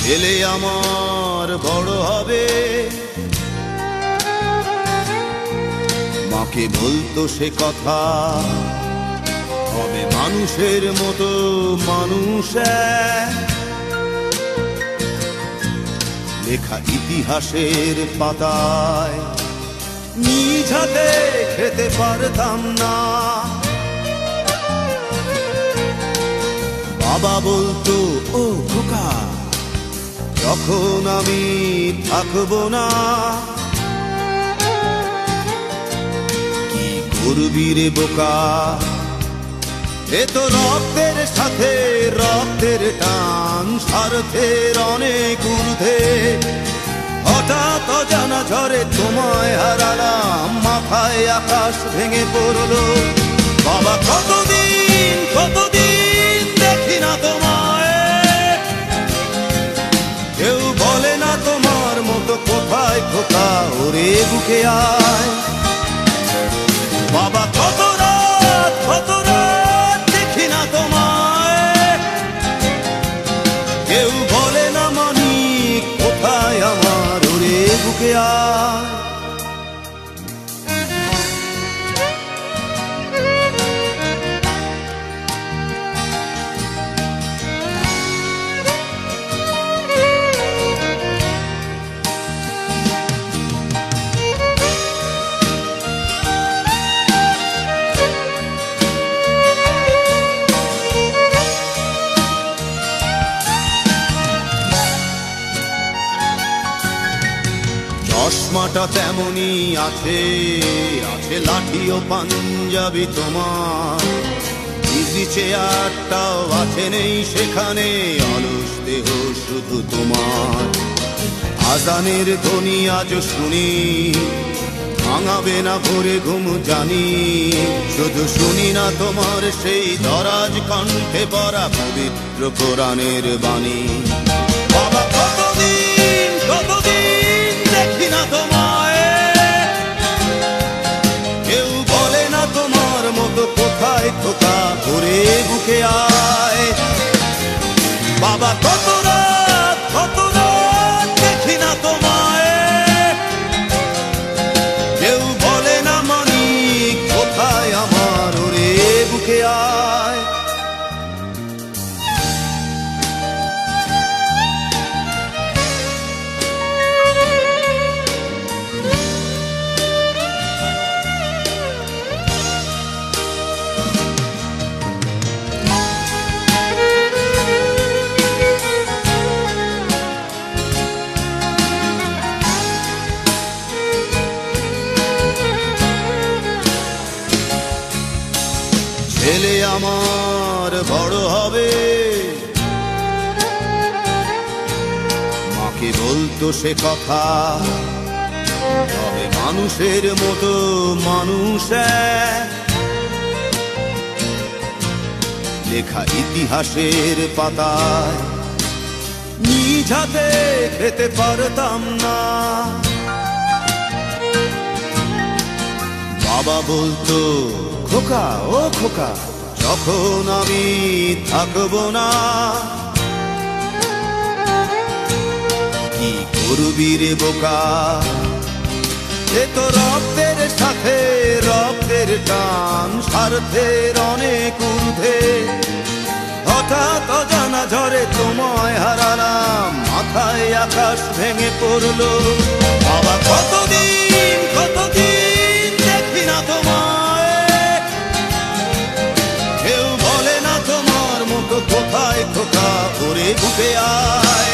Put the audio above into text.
ছেলে আমার বড় হবে, মাকে বলতো সে কথা, হবে মানুষের মতো মানুষ এক। লেখা ইতিহাসের পাতায় নিজ হাতে খেতে পারতাম না। বাবা বলতো, ও খোকা, যখন আমি থাকবো না, কি করবি রে বোকা, এ তো রক্তের সাথে রক্তের টান, স্বার্থের অনেক ঊর্ধ্বে। হঠাৎ অজানা ঝড়ে তোমায় হারালাম, মাথায় আকাশ ভেঙে পড়লো। বাবা কতদিন কতদিন দেখি না তোমায়, কেউ বলে না তোমার মতো কোথায় খোকা, ওরে বুকে আয়। বাবা কত রাত দেখি না তোমায়, কেউ বলে না মানিক কোথায় আমার, ওরে বুকে আয়। চশমাটা তেমনি আছে, আছে লাঠি ও পাঞ্জাবি তোমার, ইজি চেয়ারটাও আছে নেই সেখানে, অলস দেহ শুধু তোমার। আজানের ধ্বনি আজ শুনি, ভাঙাবে না ভোরে ঘুম জানি, শুধু শুনি না তোমার সেই দরাজ কণ্ঠে পড়া পবিত্র কোরআনের বাণী। বাবা কতদিন কতদিন দেখি না তোমায়, কেউ বলে না তোমার মতো কোথায় খোকা, ওরে বুকে আয়। বাবা কত রাত দেখি না তোমায়, কেউ বলে না মানিক কোথায় আমার, ওরে বুকে আয়। ছেলে আমার বড় হবে, মাকে বলতো সে কথা, হবে মানুষের মতো মানুষ এক। লেখা ইতিহাসের পাতায় নিজ হাতে খেতে পারতাম না। বাবা বলতো, খোকা ও খোকা, যখন আমি থাকবো না, কি করবি রে বোকা, এ তো রক্তের সাথে রক্তের টান, স্বার্থের অনেক ঊর্ধ্বে। হঠাৎ অজানা ঝড়ে তোমায় হারালাম, মাথায় আকাশ ভেঙে পড়লো। বাবা কতদিন কতদিন দেখি না তোমায়, কেউ বলে না তোমার মতো কোথায় খোকা, ওরে বুকে আয়।